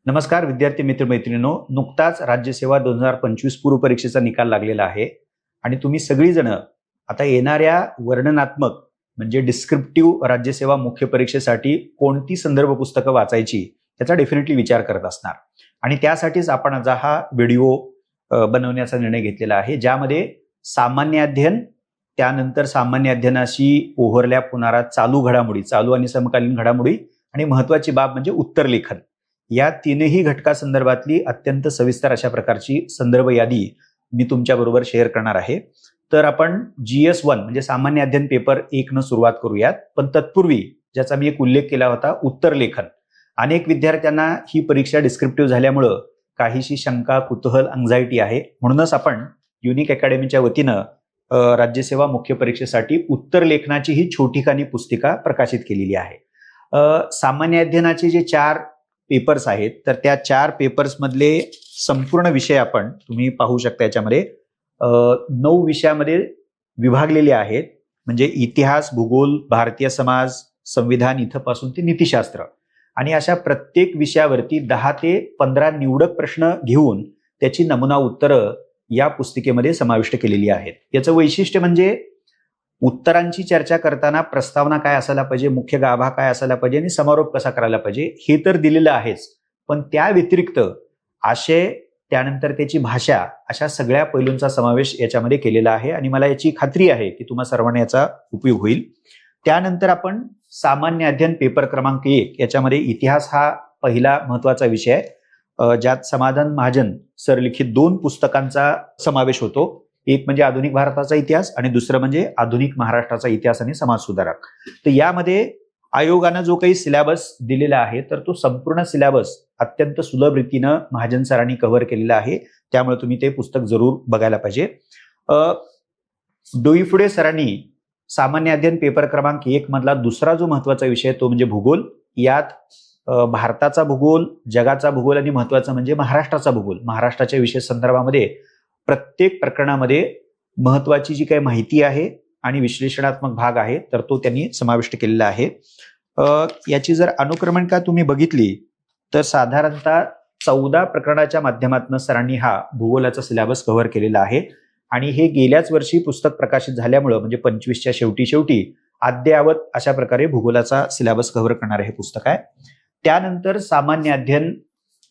नमस्कार विद्यार्थी मित्र मैत्रिणींनो, नुकताच राज्यसेवा 2025 पूर्व परीक्षेचा निकाल लागलेला आहे आणि तुम्ही सगळीजण आता येणाऱ्या वर्णनात्मक म्हणजे डिस्क्रिप्टिव्ह राज्यसेवा मुख्य परीक्षेसाठी कोणती संदर्भ पुस्तकं वाचायची याचा डेफिनेटली विचार करत असणार आणि त्यासाठीच आपण आज हा व्हिडिओ बनवण्याचा निर्णय घेतलेला आहे, ज्यामध्ये सामान्य अध्ययन, त्यानंतर सामान्य अध्ययनाशी ओव्हरलॅप होणारा चालू घडामोडी, चालू आणि समकालीन घडामोडी आणि महत्वाची बाब म्हणजे उत्तरलेखन, या तीनही घटकासंदर्भातली अत्यंत सविस्तर अशा प्रकारची संदर्भ यादी मी तुमच्याबरोबर शेअर करणार आहे. तर आपण GS1 म्हणजे सामान्य अध्ययन पेपर 1 न सुरुवात करूयात. पण तत्पूर्वी ज्याचा मी एक उल्लेख केला होता, उत्तरलेखन. अनेक विद्यार्थ्यांना ही परीक्षा डिस्क्रिप्टिव्ह झाल्यामुळं काहीशी शंका, कुतूहल, अँक्झायटी आहे. म्हणूनच आपण युनिक अकॅडमीच्या वतीनं राज्यसेवा मुख्य परीक्षेसाठी उत्तरलेखनाची ही छोटीखानी पुस्तिका प्रकाशित केलेली आहे. सामान्य अध्ययनाचे जे 4 पेपर्स आहेत, तर त्या 4 पेपर्स मधले संपूर्ण विषय आपण तुम्ही पाहू शकता. याच्यामध्ये 9 विषयामध्ये विभागलेले आहेत, म्हणजे इतिहास, भूगोल, भारतीय समाज, संविधान इथपासून ते नीतिशास्त्र, आणि अशा प्रत्येक विषयावरती 10 ते 15 निवडक प्रश्न घेऊन त्याची नमुना उत्तरं या पुस्तिकेमध्ये समाविष्ट केलेली आहेत. याचं वैशिष्ट्य म्हणजे उत्तरांची चर्चा करताना प्रस्तावना काय असायला पाहिजे, मुख्य गाभा काय असायला पाहिजे आणि समारोप कसा करायला पाहिजे हे तर दिलेलं आहेच, पण त्या व्यतिरिक्त आशय, त्यानंतर त्याची भाषा, अशा सगळ्या पैलूंचा समावेश याच्यामध्ये केलेला आहे आणि मला याची खात्री आहे की तुम्हा सर्वांना याचा उपयोग होईल. त्यानंतर आपण सामान्य अध्ययन पेपर क्रमांक 1 याच्यामध्ये इतिहास हा पहिला महत्वाचा विषय आहे, ज्यात समाधान महाजन सर लिखित 2 पुस्तकांचा समावेश होतो. एक म्हणजे आधुनिक भारताचा इतिहास आणि दुसरं म्हणजे आधुनिक महाराष्ट्राचा इतिहास आणि समाज सुधारक. तर यामध्ये आयोगानं जो काही सिलेबस दिलेला आहे, तर तो संपूर्ण सिलेबस अत्यंत सुलभ रीतीनं महाजन सरांनी कव्हर केलेला आहे. त्यामुळे तुम्ही ते पुस्तक जरूर बघायला पाहिजे. डोईफुडे सरांनी सामान्य अध्ययन पेपर क्रमांक 1 मधला दुसरा जो महत्वाचा विषय तो म्हणजे भूगोल. यात भारताचा भूगोल, जगाचा भूगोल आणि महत्वाचं म्हणजे महाराष्ट्राचा भूगोल, महाराष्ट्राच्या विशेष संदर्भामध्ये प्रत्येक प्रकरणामध्ये महत्वाची जी काही माहिती आहे आणि विश्लेषणात्मक भाग आहे, तर तो त्यांनी समाविष्ट केलेला आहे. याची जर अनुक्रमणिका तुम्ही बघितली तर साधारणतः 14 प्रकरणाच्या माध्यमातून सरांनी हा भूगोलाचा सिलेबस कव्हर केलेला आहे आणि हे गेल्याच वर्षी पुस्तक प्रकाशित झाल्यामुळं म्हणजे 25च्या शेवटी अद्ययावत अशा प्रकारे भूगोलाचा सिलेबस कव्हर करणारे हे पुस्तक आहे. त्यानंतर सामान्य अध्ययन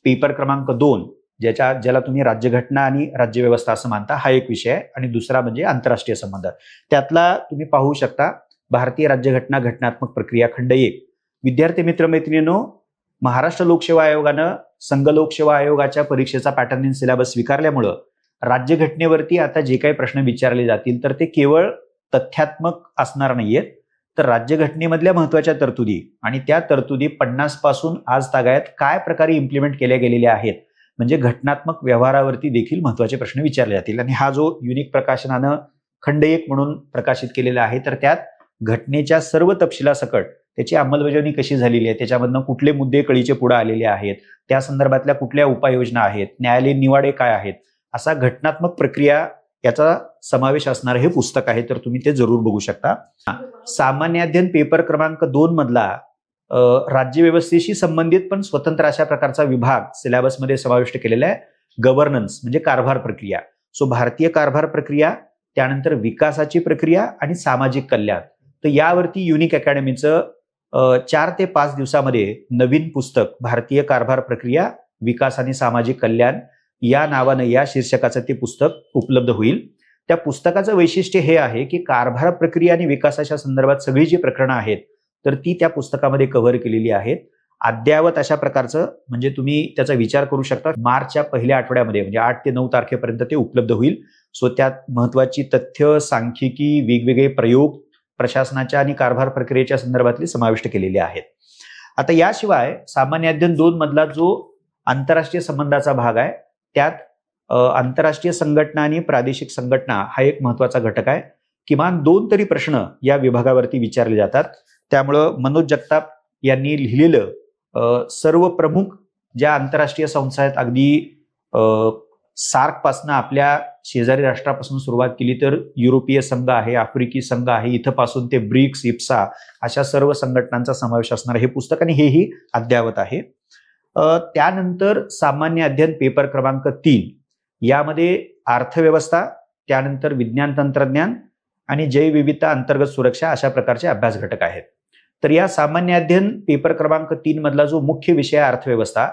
पेपर क्रमांक 2 ज्याला तुम्ही राज्यघटना आणि राज्यव्यवस्था असं मानता, हा एक विषय आहे आणि दुसरा म्हणजे आंतरराष्ट्रीय संबंध. त्यातला तुम्ही पाहू शकता भारतीय राज्यघटना घटनात्मक प्रक्रिया खंड 1. विद्यार्थी मित्र मैत्रिणींनो, महाराष्ट्र लोकसेवा आयोगानं संघ लोकसेवा आयोगाच्या परीक्षेचा पॅटर्न इन सिलेबस स्वीकारल्यामुळं राज्यघटनेवरती आता जे काही प्रश्न विचारले जातील तर ते केवळ तथ्यात्मक असणार नाहीयेत, तर राज्यघटनेमधल्या महत्वाच्या तरतुदी आणि त्या तरतुदी 50 पासून आज तागायत काय प्रकारे इम्प्लिमेंट केल्या गेलेल्या आहेत, म्हणजे घटनात्मक व्यवहारावरती देखील महत्वाचे प्रश्न विचारले जातील. आणि हा जो युनिक प्रकाशनानं खंड 1 म्हणून प्रकाशित केलेला आहे, तर त्यात घटनेच्या सर्व तपशिलासकट त्याची अंमलबजावणी कशी झालेली आहे, त्याच्यामधनं कुठले मुद्दे कळीचे पुढे आलेले आहेत, त्या संदर्भातल्या कुठल्या उपाययोजना आहेत, न्यायालयीन निवाडे काय आहेत, असा घटनात्मक प्रक्रिया याचा समावेश असणारं हे पुस्तक आहे, तर तुम्ही ते जरूर बघू शकता. सामान्य अध्ययन पेपर क्रमांक 2 मधला राज्यव्यवस्थेशी संबंधित पण स्वतंत्र अशा प्रकारचा विभाग सिलेबसमध्ये समाविष्ट केलेला आहे, गव्हर्नन्स म्हणजे कारभार प्रक्रिया. सो भारतीय कारभार प्रक्रिया, त्यानंतर विकासाची प्रक्रिया आणि सामाजिक कल्याण. तर यावरती युनिक अकॅडमीचं 4 ते 5 दिवसामध्ये नवीन पुस्तक भारतीय कारभार प्रक्रिया, विकास आणि सामाजिक कल्याण या नावानं, या शीर्षकाचं ते पुस्तक उपलब्ध होईल. त्या पुस्तकाचं वैशिष्ट्य हे आहे की कारभार प्रक्रिया आणि विकासाच्या संदर्भात सगळी जी प्रकरणं आहेत तर ती त्या पुस्तकामध्ये कव्हर केलेली आहेत. अद्ययावत अशा प्रकारचं म्हणजे तुम्ही त्याचा विचार करू शकता. मार्चच्या पहिल्या आठवड्यामध्ये म्हणजे 8 ते 9 तारखेपर्यंत ते उपलब्ध होईल. सो त्यात महत्वाची तथ्य, सांख्यिकी, वेगवेगळे प्रयोग प्रशासनाच्या आणि कारभार प्रक्रियेच्या संदर्भातले समाविष्ट केलेले आहेत. आता याशिवाय सामान्य अध्ययन 2 मधला जो आंतरराष्ट्रीय संबंधाचा भाग आहे, त्यात आंतरराष्ट्रीय संघटना आणि प्रादेशिक संघटना हा एक महत्वाचा घटक आहे. किमान 2 तरी प्रश्न या विभागावरती विचारले जातात. त्यामुळं मनोज जगताप यांनी लिहिलेलं सर्व प्रमुख ज्या आंतरराष्ट्रीय संस्था आहेत, अगदी सार्क पासून आपल्या शेजारी राष्ट्रापासून सुरुवात केली तर युरोपीय संघ आहे, आफ्रिकी संघ आहे, इथपासून ते ब्रिक्स, इप्सा अशा सर्व संघटनांचा समावेश असणारं हे पुस्तक आणि हेही अद्ययावत आहे. त्यानंतर सामान्य अध्ययन पेपर क्रमांक 3 यामध्ये अर्थव्यवस्था, त्यानंतर विज्ञान तंत्रज्ञान आणि जैवविविधता अंतर्गत सुरक्षा अशा प्रकारचे अभ्यास घटक आहेत. तर या सामान्य अध्ययन पेपर क्रमांक 3 मधला जो मुख्य विषय आहे अर्थव्यवस्था,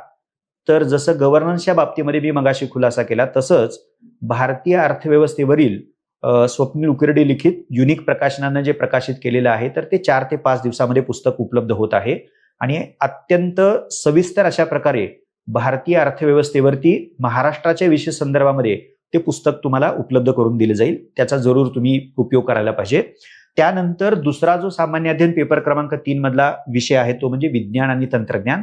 तर जसं गव्हर्नन्सच्या बाबतीमध्ये मी मगाशी खुलासा केला तसंच भारतीय अर्थव्यवस्थेवरील स्वप्नील उकिरडे लिखित युनिक प्रकाशनानं जे प्रकाशित केलेलं आहे तर ते 4 ते 5 दिवसामध्ये पुस्तक उपलब्ध होत आहे आणि अत्यंत सविस्तर अशा प्रकारे भारतीय अर्थव्यवस्थेवरती महाराष्ट्राच्या विशेष संदर्भामध्ये ते पुस्तक तुम्हाला उपलब्ध करून दिले जाईल. त्याचा जरूर तुम्ही उपयोग करायला पाहिजे. त्यानंतर दुसरा जो सामान्य अध्ययन पेपर क्रमांक 3 मधला विषय आहे तो म्हणजे विज्ञान आणि तंत्रज्ञान.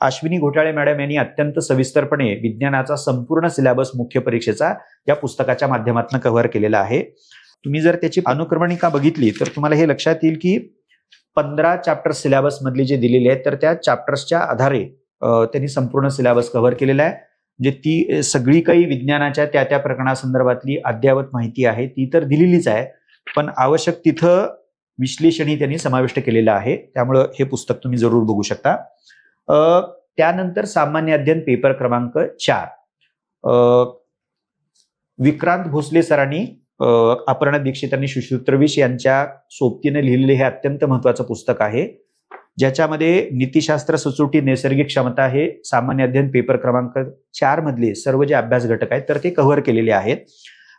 अश्विनी घोटाळे मॅडम यांनी अत्यंत सविस्तरपणे विज्ञानाचा संपूर्ण सिलेबस मुख्य परीक्षेचा या पुस्तकाच्या माध्यमातून कव्हर केलेला आहे. तुम्ही जर त्याची अनुक्रमणिका बघितली तर तुम्हाला हे लक्षात येईल की 15 चॅप्टर सिलेबस मधले जे दिलेले आहेत तर त्या चॅप्टर्सच्या आधारे त्यांनी संपूर्ण सिलेबस कव्हर केलेला आहे. म्हणजे ती सगळी काही विज्ञानाच्या त्या त्या प्रकरणासंदर्भातली अद्ययावत माहिती आहे ती तर दिलेलीच आहे, पण आवश्यक तिथं विश्लेषणही त्यांनी समाविष्ट केलेलं आहे. त्यामुळं हे पुस्तक तुम्ही जरूर बघू शकता. त्यानंतर सामान्य अध्ययन पेपर क्रमांक 4 विक्रांत भोसले सरांनी अपर्णा दीक्षित आणि सुश्रुत रवीश यांच्या सोबतीने लिहिलेले हे अत्यंत महत्वाचं पुस्तक आहे, ज्याच्यामध्ये नीतिशास्त्र, सचोटी, नैसर्गिक क्षमता हे सामान्य अध्ययन पेपर क्रमांक 4 मधले सर्व जे अभ्यास घटक आहेत तर ते कव्हर केलेले आहेत.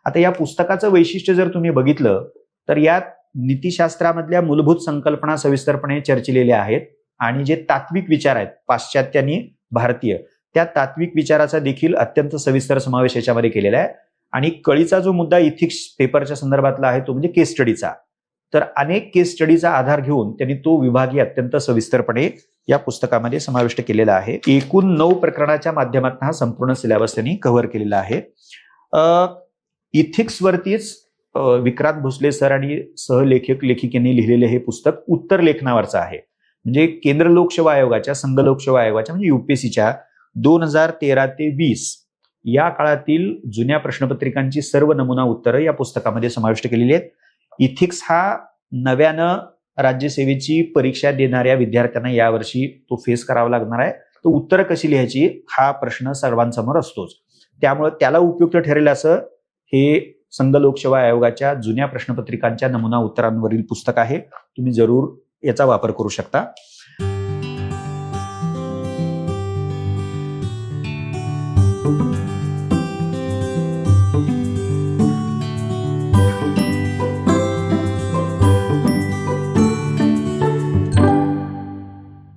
आता या पुस्तकाचं वैशिष्ट्य जर तुम्ही बघितलं तर यात नीतिशास्त्रामधल्या मूलभूत संकल्पना सविस्तरपणे चर्चिलेल्या आहेत आणि जे तात्विक विचार आहेत पाश्चात्य आणि भारतीय त्या तात्विक विचाराचा देखील अत्यंत सविस्तर समावेश याच्यामध्ये केलेला आहे. आणि कळीचा जो मुद्दा इथिक्स पेपरच्या संदर्भातला आहे तो म्हणजे केस स्टडीचा. तर अनेक केस स्टडीचा आधार घेऊन त्यांनी तो विभागही अत्यंत सविस्तरपणे या पुस्तकामध्ये समाविष्ट केलेला आहे. एकूण 9 प्रकरणाच्या माध्यमातून हा संपूर्ण सिलेबस त्यांनी कव्हर केलेला आहे. इथिक्सवरतीच विक्रांत भोसले सर आणि सहलेखक लेखिकेने लिहिलेले हे पुस्तक उत्तर लेखनावरचं आहे. म्हणजे केंद्र लोकसेवा आयोगाच्या, संघ लोकसेवा आयोगाच्या म्हणजे युपीएससीच्या 2013 ते 20 या काळातील जुन्या प्रश्नपत्रिकांची सर्व नमुना उत्तरं या पुस्तकामध्ये समाविष्ट केलेली आहेत. इथिक्स हा नव्यानं राज्यसेवेची परीक्षा देणाऱ्या विद्यार्थ्यांना यावर्षी तो फेस करावा लागणार आहे. तो उत्तरं कशी लिहायची हा प्रश्न सर्वांसमोर असतोच, त्यामुळे त्याला उपयुक्त ठरेल असं हे संघ लोकसेवा आयोगाच्या जुन्या प्रश्नपत्रिकांच्या नमुना उत्तरांवरील पुस्तक आहे. तुम्ही जरूर याचा वापर करू शकता.